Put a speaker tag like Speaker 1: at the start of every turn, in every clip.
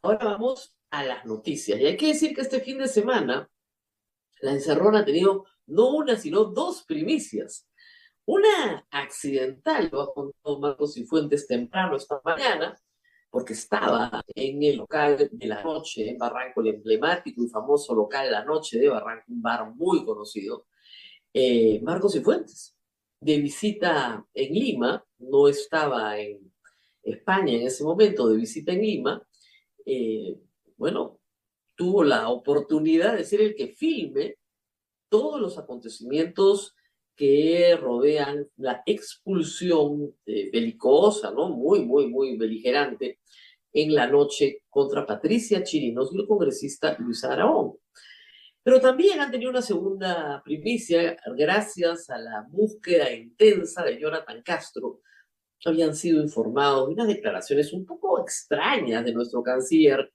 Speaker 1: Ahora vamos a las noticias. Y hay que decir que este fin de semana la Encerrona ha tenido no una, sino dos primicias. Una accidental, lo ha contado Marcos Cifuentes temprano esta mañana, porque estaba en el local de La Noche en Barranco, el emblemático y famoso local La Noche de Barranco, un bar muy conocido, Marcos Cifuentes, de visita en Lima, no estaba en España en ese momento, de visita en Lima, eh, bueno, tuvo la oportunidad de ser el que filme todos los acontecimientos que rodean la expulsión belicosa, ¿no? Muy beligerante en La Noche contra Patricia Chirinos y el congresista Luis Araón. Pero también han tenido una segunda primicia gracias a la búsqueda intensa de Jonathan Castro. Habían sido informados de unas declaraciones un poco extrañas de nuestro canciller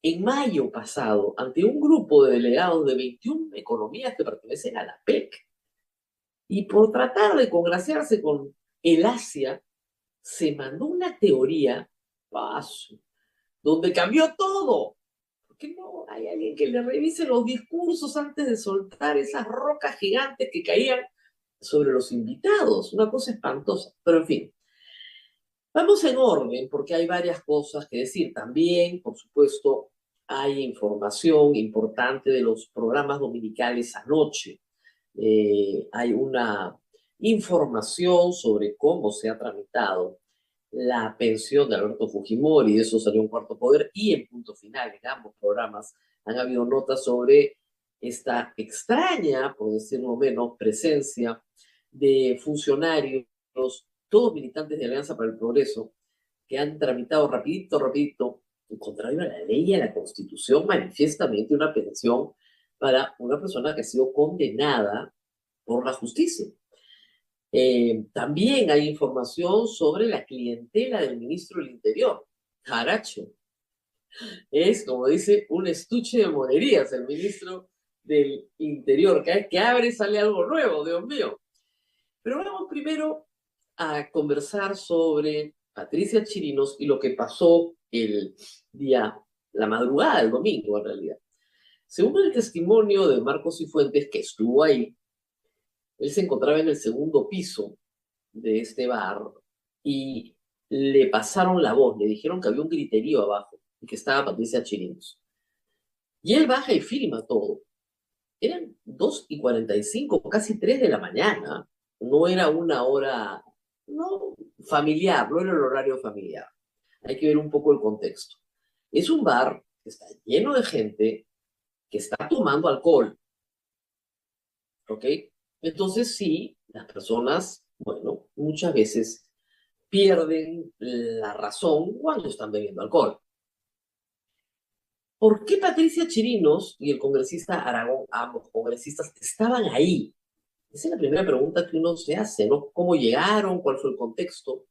Speaker 1: en mayo pasado ante un grupo de delegados de 21 economías que pertenecen a la PEC. Y por tratar de congraciarse con el Asia, se mandó una teoría, paso, donde cambió todo. ¿Por qué no hay alguien que le revise los discursos antes de soltar esas rocas gigantes que caían sobre los invitados? Una cosa espantosa. Pero en fin, vamos en orden porque hay varias cosas que decir. También, por supuesto, hay información importante de los programas dominicales anoche. Hay una información sobre cómo se ha tramitado la pensión de Alberto Fujimori, de eso salió un cuarto poder, y en punto final, en ambos programas, han habido notas sobre esta extraña, por decirlo menos, presencia de funcionarios, todos militantes de Alianza para el Progreso, que han tramitado rapidito, en contrario a la ley y a la Constitución, manifiestamente una pensión para una persona que ha sido condenada por la justicia. También hay información sobre la clientela del ministro del Interior, Jaracho. Es, como dice, un estuche de monerías el ministro del Interior. Cada vez que abre sale algo nuevo, Dios mío. Pero vamos primero a conversar sobre Patricia Chirinos y lo que pasó el día, la madrugada del domingo en realidad. Según el testimonio de Marcos Cifuentes, que estuvo ahí, él se encontraba en el segundo piso de este bar y le pasaron la voz, le dijeron que había un griterío abajo y que estaba Patricia Chirinos. Y él baja y firma todo. Eran 2:45, casi 3 de la mañana. No era una hora, no familiar, no era el horario familiar. Hay que ver un poco el contexto. Es un bar que está lleno de gente que está tomando alcohol, ¿ok? Entonces sí, las personas, bueno, muchas veces pierden la razón cuando están bebiendo alcohol. ¿Por qué Patricia Chirinos y el congresista Aragón, ambos congresistas, estaban ahí? Esa es la primera pregunta que uno se hace, ¿no? ¿Cómo llegaron? ¿Cuál fue el contexto?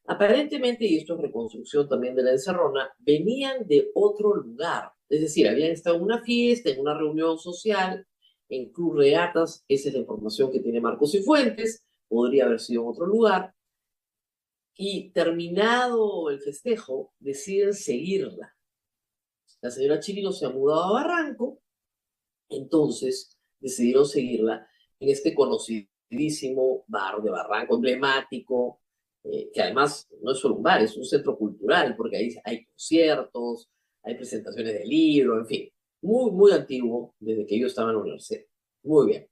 Speaker 1: Aparentemente, y esto es reconstrucción también de la encerrona, venían de otro lugar. Es decir, habían estado en una fiesta, en una reunión social, en Club Regatas, esa es la información que tiene Marcos y Fuentes, podría haber sido en otro lugar, y terminado el festejo, deciden seguirla. La señora Chirino se ha mudado a Barranco, entonces decidieron seguirla en este conocidísimo bar de Barranco, emblemático, que además no es solo un bar, es un centro cultural, porque ahí hay conciertos, hay presentaciones de libros, en fin, muy antiguo, desde que yo estaba en la universidad. Muy bien.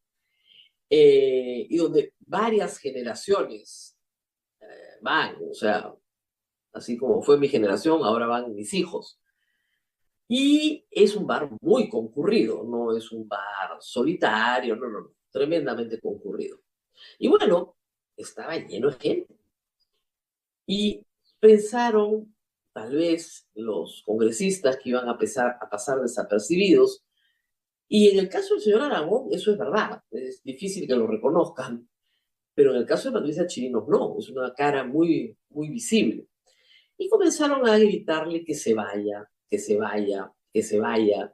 Speaker 1: Y donde varias generaciones van, o sea, así como fue mi generación, ahora van mis hijos. Y es un bar muy concurrido, no es un bar solitario, no, tremendamente concurrido. Y bueno, estaba lleno de gente. Y pensaron, tal vez, los congresistas que iban a pasar desapercibidos. Y en el caso del señor Aragón, eso es verdad, es difícil que lo reconozcan, pero en el caso de Patricia Chirinos, no, es una cara muy visible. Y comenzaron a gritarle que se vaya, que se vaya, que se vaya,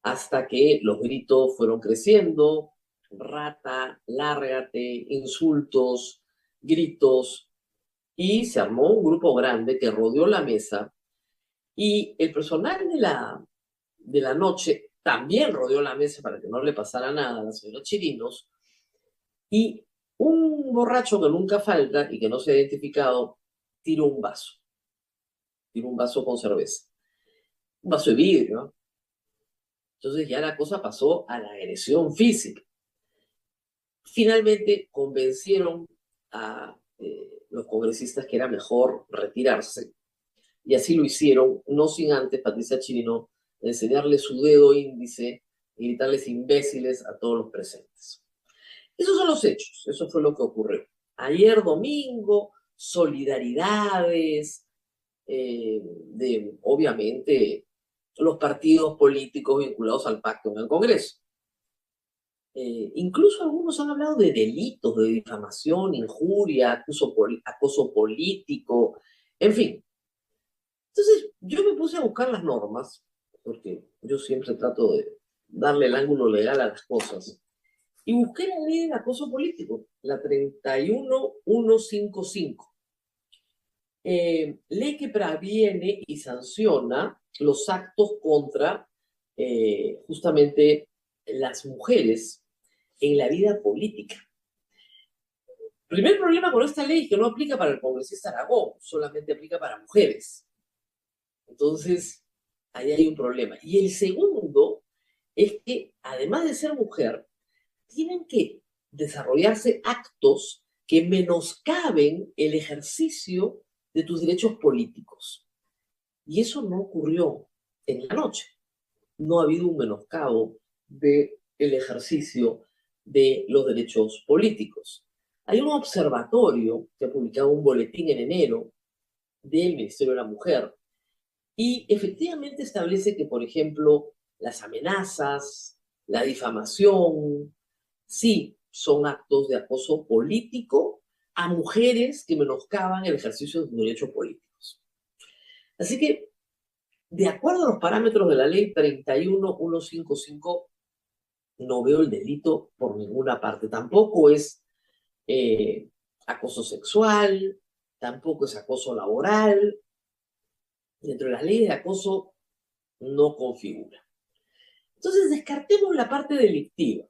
Speaker 1: hasta que los gritos fueron creciendo, rata, lárgate, insultos, gritos, y se armó un grupo grande que rodeó la mesa Y el personal de la noche también rodeó la mesa para que no le pasara nada a la señora Chirinos, y un borracho que nunca falta y que no se ha identificado tiró un vaso con cerveza, un vaso de vidrio, ¿no? Entonces ya la cosa pasó a la agresión física. Finalmente convencieron a los congresistas que era mejor retirarse, y así lo hicieron, no sin antes Patricia Chirino enseñarle su dedo índice y gritarles imbéciles a todos los presentes. Esos son los hechos, eso fue lo que ocurrió. Ayer domingo, solidaridades de, obviamente, los partidos políticos vinculados al pacto en el Congreso. Incluso algunos han hablado de delitos, de difamación, injuria, acoso político, en fin. Entonces, yo me puse a buscar las normas, porque yo siempre trato de darle el ángulo legal a las cosas, y busqué la ley de acoso político, la 31155, ley que previene y sanciona los actos contra justamente las mujeres en la vida política. El primer problema con esta ley es que no aplica para el congresista Aragón, solamente aplica para mujeres. Entonces, ahí hay un problema. Y el segundo es que, además de ser mujer, tienen que desarrollarse actos que menoscaben el ejercicio de tus derechos políticos. Y eso no ocurrió en la noche. No ha habido un menoscabo del ejercicio de los derechos políticos. Hay un observatorio que ha publicado un boletín en enero del Ministerio de la Mujer y efectivamente establece que, por ejemplo, las amenazas, la difamación, sí, son actos de acoso político a mujeres que menoscaban el ejercicio de sus derechos políticos. Así que, de acuerdo a los parámetros de la ley 31155, no veo el delito por ninguna parte. Tampoco es acoso sexual, tampoco es acoso laboral. Dentro de las leyes de acoso no configura. Entonces, descartemos la parte delictiva.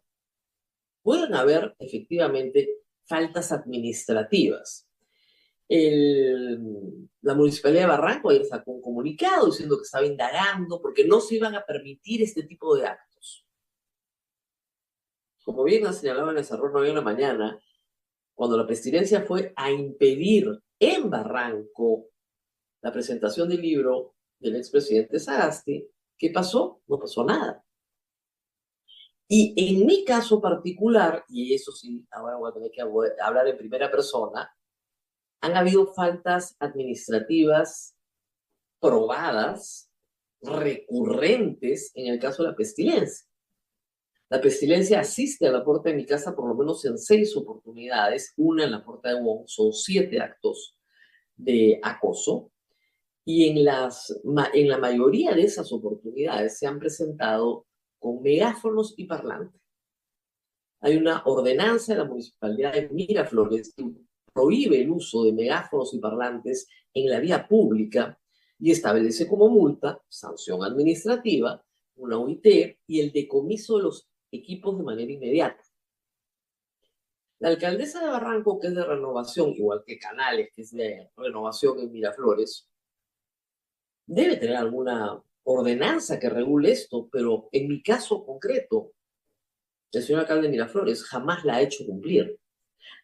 Speaker 1: Pueden haber, efectivamente, faltas administrativas. La Municipalidad de Barranco ayer sacó un comunicado diciendo que estaba indagando porque no se iban a permitir este tipo de actos. Como bien ha señalado en el Cerro hoy en la mañana, cuando la presidencia fue a impedir en Barranco la presentación del libro del expresidente Sagasti, ¿qué pasó? No pasó nada. Y en mi caso particular, y eso sí, ahora voy a tener que hablar en primera persona, han habido faltas administrativas probadas, recurrentes, en el caso de la pestilencia. La pestilencia asiste a la puerta de mi casa por lo menos en 6 oportunidades, una en la puerta de Wong, son 7 actos de acoso, y en la mayoría de esas oportunidades se han presentado con megáfonos y parlantes. Hay una ordenanza de la Municipalidad de Miraflores que prohíbe el uso de megáfonos y parlantes en la vía pública y establece como multa, sanción administrativa, una OIT y el decomiso de los equipos de manera inmediata. La alcaldesa de Barranco, que es de Renovación, igual que Canales, que es de Renovación en Miraflores, debe tener alguna ordenanza que regule esto, pero en mi caso concreto, el señor alcalde de Miraflores jamás la ha hecho cumplir.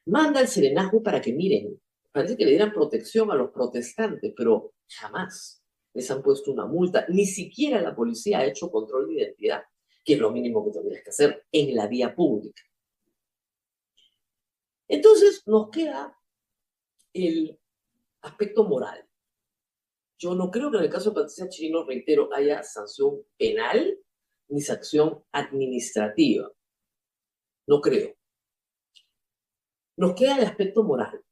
Speaker 1: Manda el serenazgo para que miren, parece que le dieran protección a los protestantes, pero jamás les han puesto una multa, ni siquiera la policía ha hecho control de identidad, que es lo mínimo que tendrías que hacer en la vía pública. Entonces nos queda el aspecto moral. Yo no creo que en el caso de Patricia Chirino, reitero, haya sanción penal ni sanción administrativa. No creo. Nos queda el aspecto moral.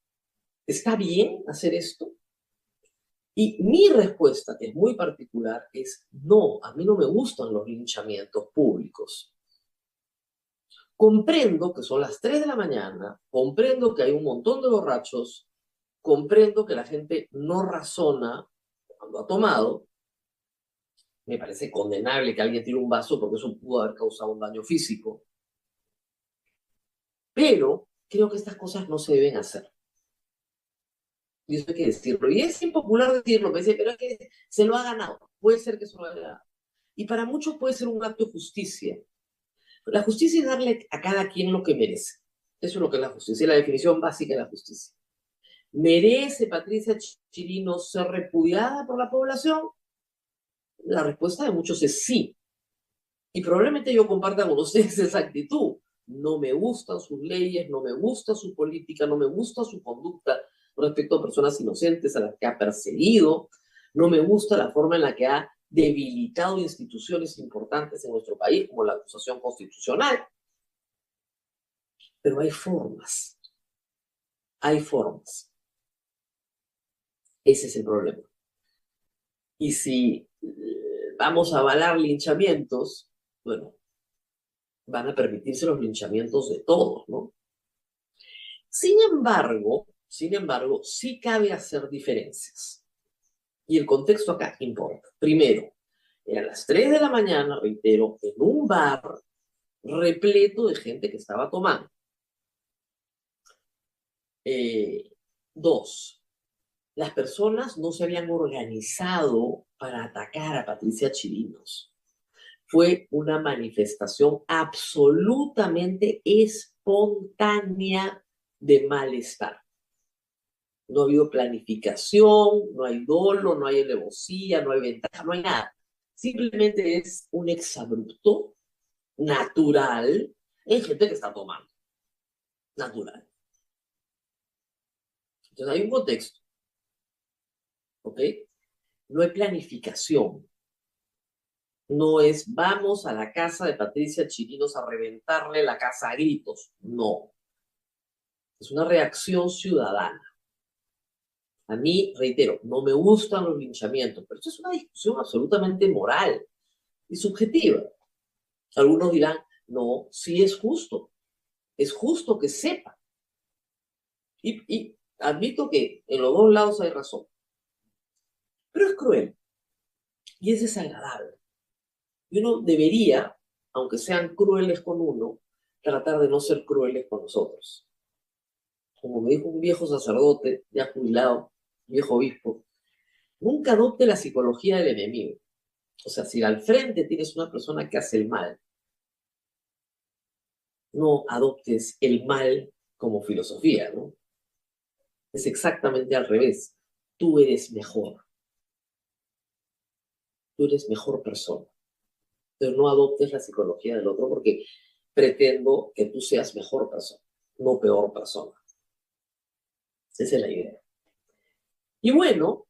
Speaker 1: ¿Está bien hacer esto? Y mi respuesta, que es muy particular, es no, a mí no me gustan los linchamientos públicos. Comprendo que son las 3 de la mañana, comprendo que hay un montón de borrachos, comprendo que la gente no razona cuando ha tomado, Me parece condenable que alguien tire un vaso porque eso pudo haber causado un daño físico. Pero creo que estas cosas no se deben hacer. Y eso hay que decirlo. Y es impopular decirlo, me dice, pero es que se lo ha ganado. Puede ser que se lo haya ganado. Y para muchos puede ser un acto de justicia. La justicia es darle a cada quien lo que merece. Eso es lo que es la justicia, la definición básica de la justicia. ¿Merece Patricia Chirino ser repudiada por la población? La respuesta de muchos es sí. Y probablemente yo comparta con ustedes esa actitud. No me gustan sus leyes, no me gusta su política, no me gusta su conducta respecto a personas inocentes a las que ha perseguido, no me gusta la forma en la que ha debilitado instituciones importantes en nuestro país, como la acusación constitucional. Pero hay formas, hay formas. Ese es el problema. Y si vamos a avalar linchamientos, bueno, van a permitirse los linchamientos de todos, ¿no? Sin embargo, sí cabe hacer diferencias. Y el contexto acá importa. Primero, eran las 3 de la mañana, reitero, en un bar repleto de gente que estaba tomando. Dos, las personas no se habían organizado para atacar a Patricia Chirinos. Fue una manifestación absolutamente espontánea de malestar. No ha habido planificación, no hay dolo, no hay alevosía, no hay ventaja, no hay nada. Simplemente es un exabrupto natural en gente que está tomando. Natural. Entonces hay un contexto, ¿ok? No hay planificación. No es vamos a la casa de Patricia Chirinos a reventarle la casa a gritos. No. Es una reacción ciudadana. A mí, reitero, no me gustan los linchamientos, pero esto es una discusión absolutamente moral y subjetiva. Algunos dirán, no, sí es justo que sepa. Y admito que en los dos lados hay razón, pero es cruel y es desagradable. Y uno debería, aunque sean crueles con uno, tratar de no ser crueles con nosotros. Como me dijo un viejo sacerdote, ya jubilado, viejo obispo, nunca adopte la psicología del enemigo. O sea, si al frente tienes una persona que hace el mal, no adoptes el mal como filosofía, ¿no? Es exactamente al revés. Tú eres mejor. Tú eres mejor persona. Pero no adoptes la psicología del otro porque pretendo que tú seas mejor persona, no peor persona. Esa es la idea. Y bueno,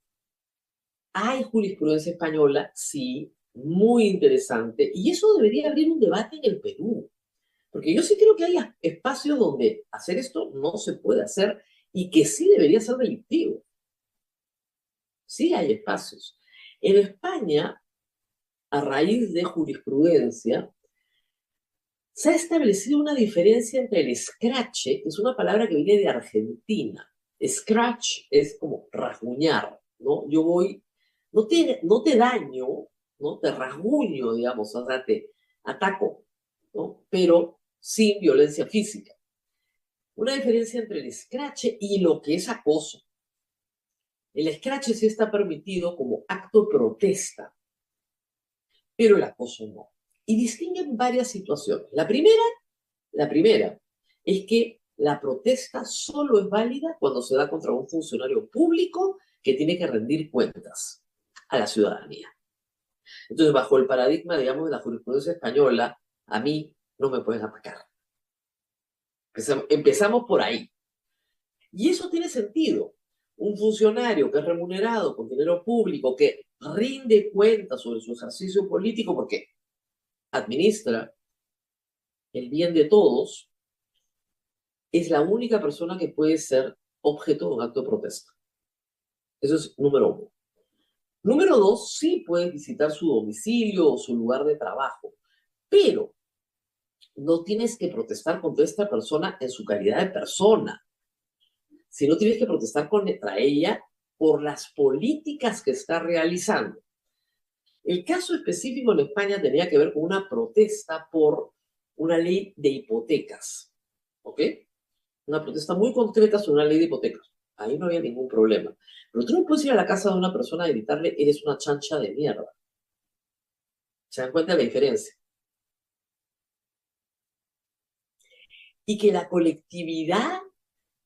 Speaker 1: hay jurisprudencia española, sí, muy interesante, y eso debería abrir un debate en el Perú, porque yo sí creo que hay espacios donde hacer esto no se puede hacer y que sí debería ser delictivo. Sí hay espacios. En España, a raíz de jurisprudencia, se ha establecido una diferencia entre el escrache, que es una palabra que viene de Argentina. Scratch es como rasguñar, ¿no? Yo voy, no te daño, ¿no? Te rasguño, digamos, o sea, te ataco, ¿no? Pero sin violencia física. Una diferencia entre el escrache y lo que es acoso. El escrache sí está permitido como acto de protesta, pero el acoso no. Y distinguen varias situaciones. La primera es que la protesta solo es válida cuando se da contra un funcionario público que tiene que rendir cuentas a la ciudadanía. Entonces, bajo el paradigma, digamos, de la jurisprudencia española, a mí no me pueden atacar. Empezamos por ahí. Y eso tiene sentido. Un funcionario que es remunerado con dinero público, que rinde cuentas sobre su ejercicio político porque administra el bien de todos, es la única persona que puede ser objeto de un acto de protesta. Eso es número uno. Número dos, sí puedes visitar su domicilio o su lugar de trabajo, pero no tienes que protestar contra esta persona en su calidad de persona, sino tienes que protestar contra ella por las políticas que está realizando. El caso específico en España tenía que ver con una protesta por una ley de hipotecas, ¿ok? Una protesta muy concreta sobre una ley de hipotecas. Ahí no había ningún problema. Pero tú no puedes ir a la casa de una persona y gritarle, eres una chancha de mierda. ¿Se dan cuenta de la diferencia? Y que la colectividad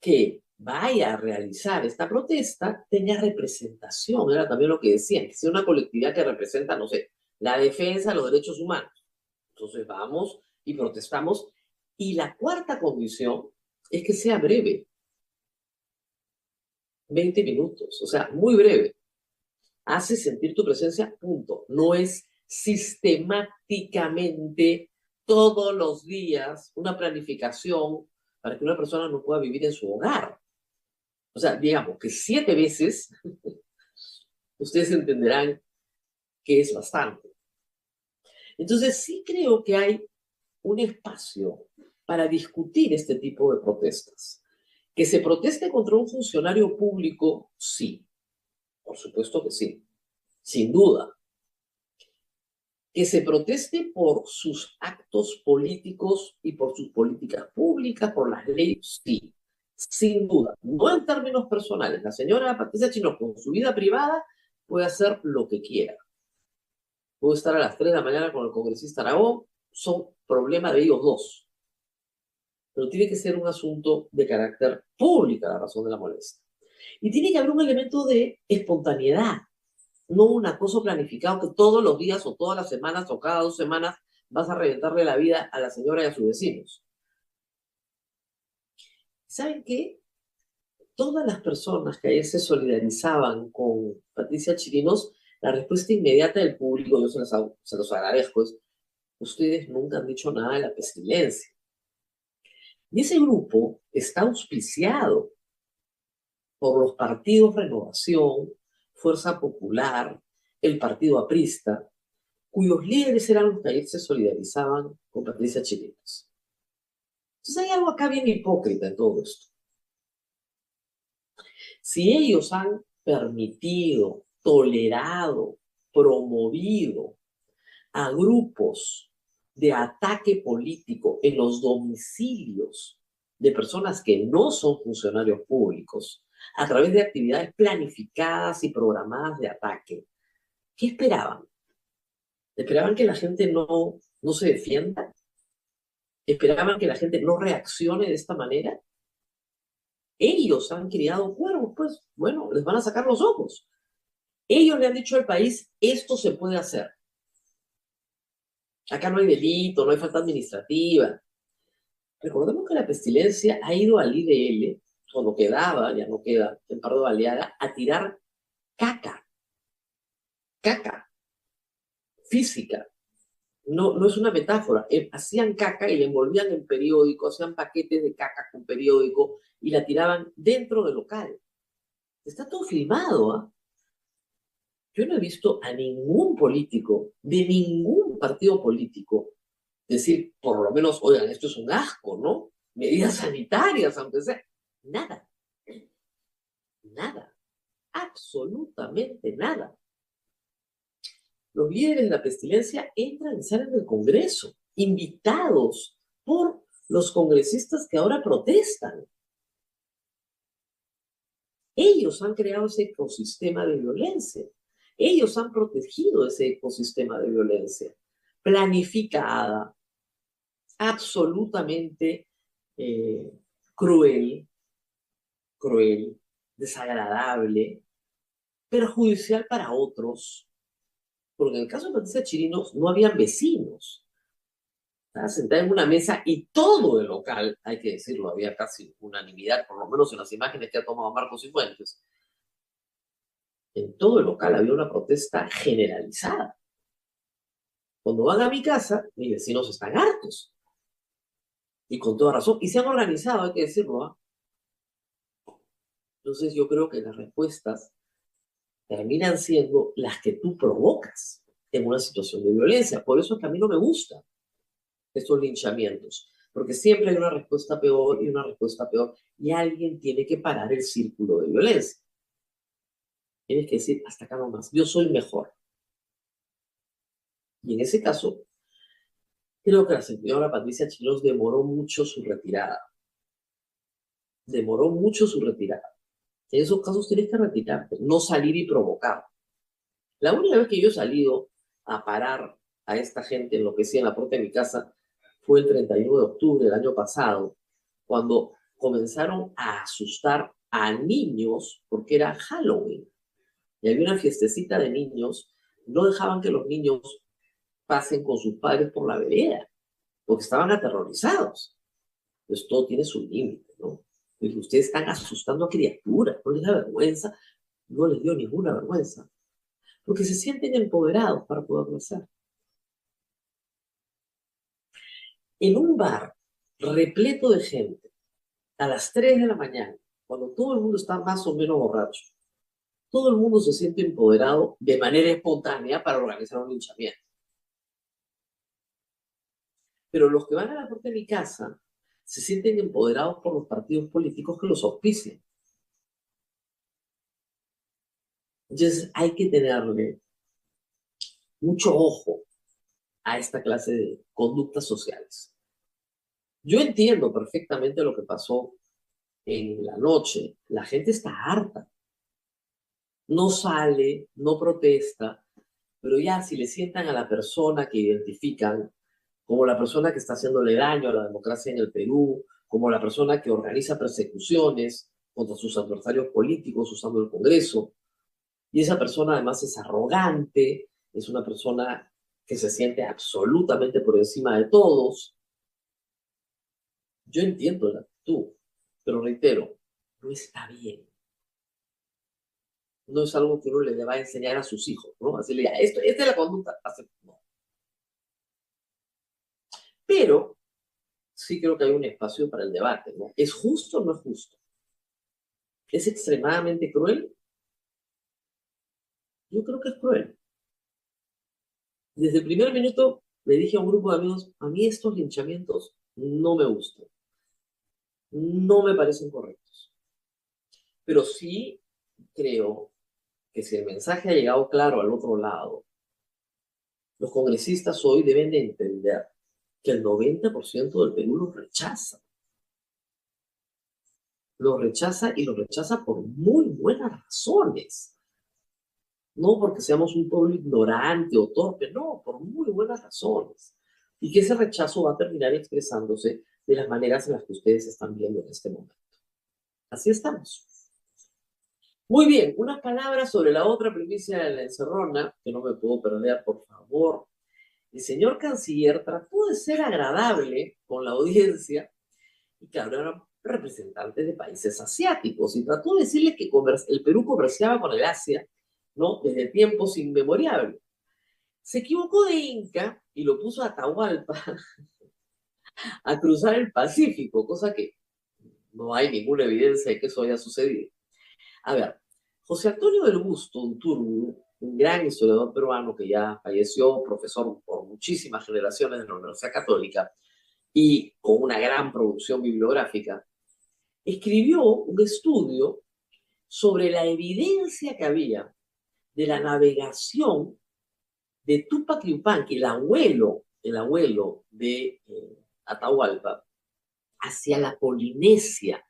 Speaker 1: que vaya a realizar esta protesta tenga representación. Era también lo que decían, que sea una colectividad que representa, no sé, la defensa de los derechos humanos. Entonces vamos y protestamos. Y la cuarta condición es que sea breve, 20 minutos, o sea, muy breve. Hace sentir tu presencia, punto. No es sistemáticamente todos los días una planificación para que una persona no pueda vivir en su hogar. O sea, digamos que 7 veces, ustedes entenderán que es bastante. Entonces, sí creo que hay un espacio para discutir este tipo de protestas. Que se proteste contra un funcionario público, sí, por supuesto que sí, sin duda. Que se proteste por sus actos políticos y por sus políticas públicas, por las leyes, sí, sin duda. No en términos personales. La señora Patricia Chino, con su vida privada, puede hacer lo que quiera. Puede estar a las 3 de la mañana con el congresista Aragón, son problemas de ellos dos. Pero tiene que ser un asunto de carácter público, la razón de la molestia. Y tiene que haber un elemento de espontaneidad, no un acoso planificado que todos los días o todas las semanas o cada 2 semanas vas a reventarle la vida a la señora y a sus vecinos. ¿Saben qué? Todas las personas que ayer se solidarizaban con Patricia Chirinos, la respuesta inmediata del público, yo se los agradezco, es: ustedes nunca han dicho nada de la pestilencia. Y ese grupo está auspiciado por los partidos Renovación, Fuerza Popular, el Partido Aprista, cuyos líderes eran los que ayer se solidarizaban con Patricia Chirinos. Entonces hay algo acá bien hipócrita en todo esto. Si ellos han permitido, tolerado, promovido a grupos de ataque político en los domicilios de personas que no son funcionarios públicos, a través de actividades planificadas y programadas de ataque, ¿qué esperaban? ¿Esperaban que la gente no se defienda? ¿Esperaban que la gente no reaccione de esta manera? Ellos han criado cuervos, pues, bueno, les van a sacar los ojos. Ellos le han dicho al país, esto se puede hacer. Acá no hay delito, no hay falta administrativa. Recordemos que la pestilencia ha ido al IDL, cuando quedaba, ya no queda, en Pardo Baleada, a tirar caca, caca, física. No, no es una metáfora. Hacían caca y la envolvían en periódico, hacían paquetes de caca con periódico y la tiraban dentro del local. Está todo filmado, ¿ah? Yo no he visto a ningún político, de ningún partido político, decir, por lo menos, oigan, esto es un asco, ¿no? Medidas sanitarias, aunque sea. Nada. Nada. Absolutamente nada. Los líderes de la pestilencia entran y salen del Congreso, invitados por los congresistas que ahora protestan. Ellos han creado ese ecosistema de violencia. Ellos han protegido ese ecosistema de violencia planificada, absolutamente cruel, desagradable, perjudicial para otros. Porque en el caso de Patricia Chirinos no habían vecinos. Estaba sentada en una mesa y todo el local, hay que decirlo, había casi unanimidad, por lo menos en las imágenes que ha tomado Marcos Cifuentes. En todo el local había una protesta generalizada. Cuando van a mi casa, mis vecinos están hartos. Y con toda razón. Y se han organizado, hay que decirlo, ¿ah? Entonces yo creo que las respuestas terminan siendo las que tú provocas en una situación de violencia. Por eso es que a mí no me gustan estos linchamientos, porque siempre hay una respuesta peor y una respuesta peor, y alguien tiene que parar el círculo de violencia. Tienes que decir, hasta acá nomás, yo soy mejor. Y en ese caso, creo que la señora Patricia Chirinos demoró mucho su retirada. Demoró mucho su retirada. En esos casos tienes que retirarte, no salir y provocar. La única vez que yo he salido a parar a esta gente enloquecida en la puerta de mi casa fue el 31 de octubre del año pasado, cuando comenzaron a asustar a niños porque era Halloween y había una fiestecita de niños. No dejaban que los niños pasen con sus padres por la vereda porque estaban aterrorizados. Pues todo tiene su límite, ¿no? Y ustedes están asustando a criaturas, no les da vergüenza, no les dio ninguna vergüenza, porque se sienten empoderados para poderlo hacer. En un bar repleto de gente, a las 3 de la mañana, cuando todo el mundo está más o menos borracho, todo el mundo se siente empoderado de manera espontánea para organizar un linchamiento. Pero los que van a la puerta de mi casa se sienten empoderados por los partidos políticos que los auspician. Entonces hay que tenerle mucho ojo a esta clase de conductas sociales. Yo entiendo perfectamente lo que pasó en la noche. La gente está harta. No sale, no protesta, pero ya si le sientan a la persona que identifican como la persona que está haciéndole daño a la democracia en el Perú, como la persona que organiza persecuciones contra sus adversarios políticos usando el Congreso, y esa persona además es arrogante, es una persona que se siente absolutamente por encima de todos. Yo entiendo la actitud, pero reitero, no está bien. No es algo que uno le va a enseñar a sus hijos, ¿no? Así le diga, esta es la conducta. No. Pero sí creo que hay un espacio para el debate, ¿no? ¿Es justo o no es justo? ¿Es extremadamente cruel? Yo creo que es cruel. Desde el primer minuto le dije a un grupo de amigos, a mí estos linchamientos no me gustan, no me parecen correctos. Pero sí creo que si el mensaje ha llegado claro al otro lado, los congresistas hoy deben de entender que el 90% del Perú los rechaza. Los rechaza y los rechaza por muy buenas razones. No porque seamos un pueblo ignorante o torpe, no, por muy buenas razones. Y que ese rechazo va a terminar expresándose de las maneras en las que ustedes están viendo en este momento. Así estamos. Muy bien, unas palabras sobre la otra primicia de la encerrona, que no me puedo perder, por favor. El señor canciller trató de ser agradable con la audiencia, y claro, eran representantes de países asiáticos, y trató de decirles que el Perú comerciaba con el Asia, ¿no? Desde tiempos inmemoriales. Se equivocó de Inca y lo puso a Atahualpa a cruzar el Pacífico, cosa que no hay ninguna evidencia de que eso haya sucedido. A ver, José Antonio del Busto Unturburu, un gran historiador peruano que ya falleció, profesor por muchísimas generaciones de la Universidad Católica y con una gran producción bibliográfica, escribió un estudio sobre la evidencia que había de la navegación de Túpac Yupanqui, el abuelo de Atahualpa, hacia la Polinesia,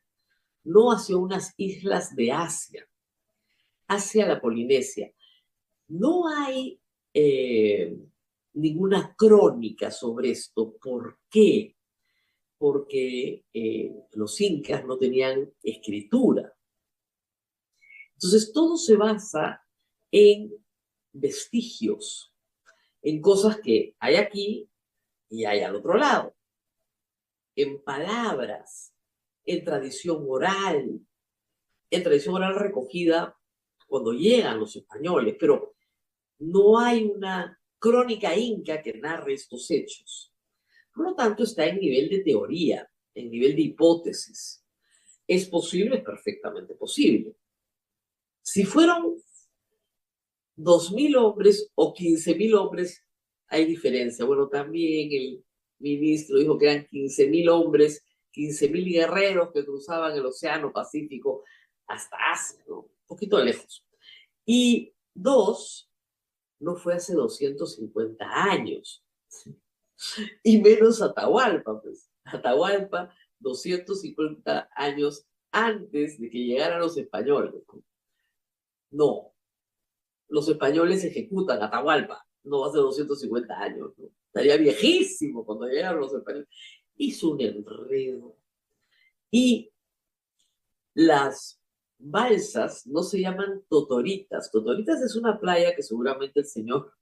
Speaker 1: no hacia unas islas de Asia, hacia la Polinesia. No hay ninguna crónica sobre esto. ¿Por qué? Porque los incas no tenían escritura. Entonces todo se basa en vestigios, en cosas que hay aquí y hay al otro lado, en palabras, en tradición oral recogida cuando llegan los españoles, pero no hay una crónica inca que narre estos hechos. Por lo tanto, está en nivel de teoría, en nivel de hipótesis. ¿Es posible? Es perfectamente posible. Si fueron 2.000 hombres o 15.000 hombres, hay diferencia. Bueno, también el ministro dijo que eran 15.000 hombres, 15.000 guerreros que cruzaban el Océano Pacífico hasta Asia, ¿no? Un poquito lejos. Y dos, no fue hace 250 años. Y menos Atahualpa, pues. Atahualpa, 250 años antes de que llegaran los españoles. No, los españoles ejecutan a Atahualpa, no hace 250 años, ¿no? Estaría viejísimo cuando llegaron los españoles. Hizo un enredo. Y las balsas no se llaman totoritas. Totoritas es una playa que seguramente el señor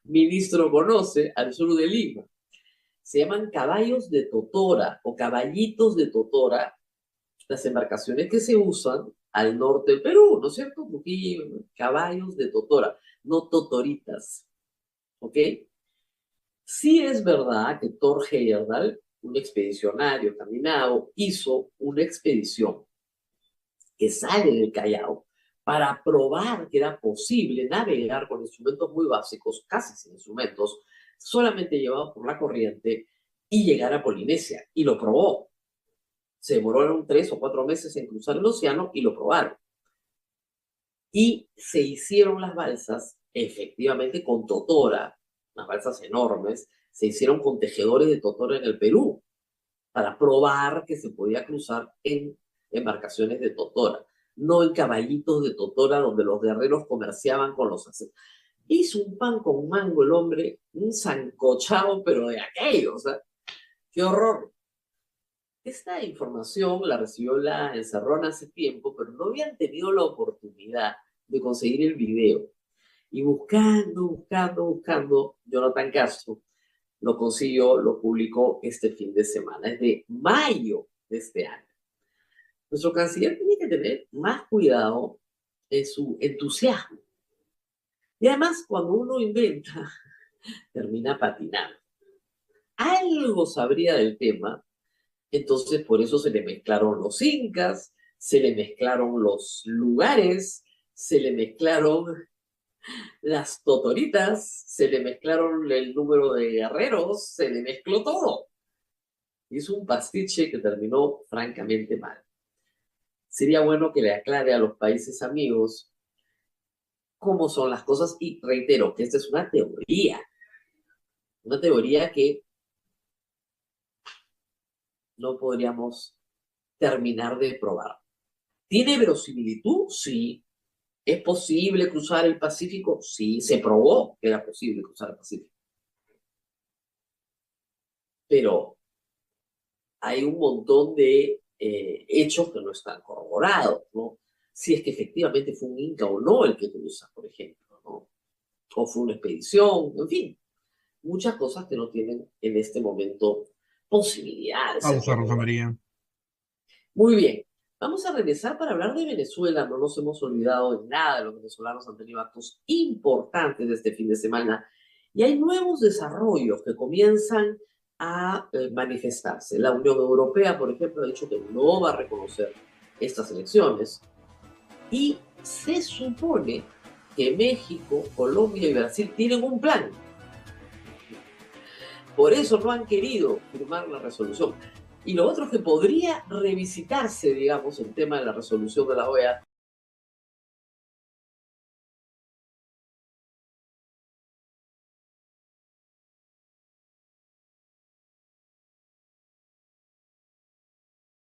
Speaker 1: ministro conoce al sur de Lima. Se llaman caballos de totora o caballitos de totora, las embarcaciones que se usan al norte del Perú, ¿no es cierto? Trujillo, caballos de totora, no totoritas, ¿ok? Sí es verdad que Thor Heyerdahl, un expedicionario caminado, hizo una expedición que sale del Callao para probar que era posible navegar con instrumentos muy básicos, casi sin instrumentos, solamente llevados por la corriente y llegar a Polinesia. Y lo probó. Se demoraron 3 o 4 meses en cruzar el océano y lo probaron. Y se hicieron las balsas, efectivamente, con totora, unas balsas enormes, se hicieron con tejedores de totora en el Perú, para probar que se podía cruzar en embarcaciones de totora, no en caballitos de totora donde los guerreros comerciaban con los aceites. Hizo un pan con mango el hombre, un sancochado, pero de aquello, o sea, qué horror. Esta información la recibió la Encerrona hace tiempo, pero no habían tenido la oportunidad de conseguir el video. Y buscando, Jonathan Castro lo consiguió, lo publicó este fin de semana. Es de mayo de este año. Nuestro canciller tiene que tener más cuidado en su entusiasmo. Y además, cuando uno inventa, termina patinando. Algo sabría del tema, entonces por eso se le mezclaron los incas, se le mezclaron los lugares, se le mezclaron las totoritas, se le mezclaron el número de guerreros, se le mezcló todo. Hizo un pastiche que terminó francamente mal. Sería bueno que le aclare a los países amigos cómo son las cosas y reitero que esta es una teoría que no podríamos terminar de probar. ¿Tiene verosimilitud? Sí. ¿Es posible cruzar el Pacífico? Sí, se probó que era posible cruzar el Pacífico. Pero hay un montón de hechos que no están corroborados, ¿no? Si es que efectivamente fue un inca o no el que cruza, por ejemplo, ¿no? O fue una expedición, en fin, muchas cosas que no tienen en este momento posibilidad de ser
Speaker 2: Pausa, Rosa
Speaker 1: corroboradas.
Speaker 2: María.
Speaker 1: Muy bien, vamos a regresar para hablar de Venezuela. No nos hemos olvidado de nada. Los venezolanos han tenido actos importantes este fin de semana y hay nuevos desarrollos que comienzan a manifestarse. La Unión Europea, por ejemplo, ha dicho que no va a reconocer estas elecciones y se supone que México, Colombia y Brasil tienen un plan. Por eso no han querido firmar la resolución. Y lo otro es que podría revisitarse, digamos, el tema de la resolución de la OEA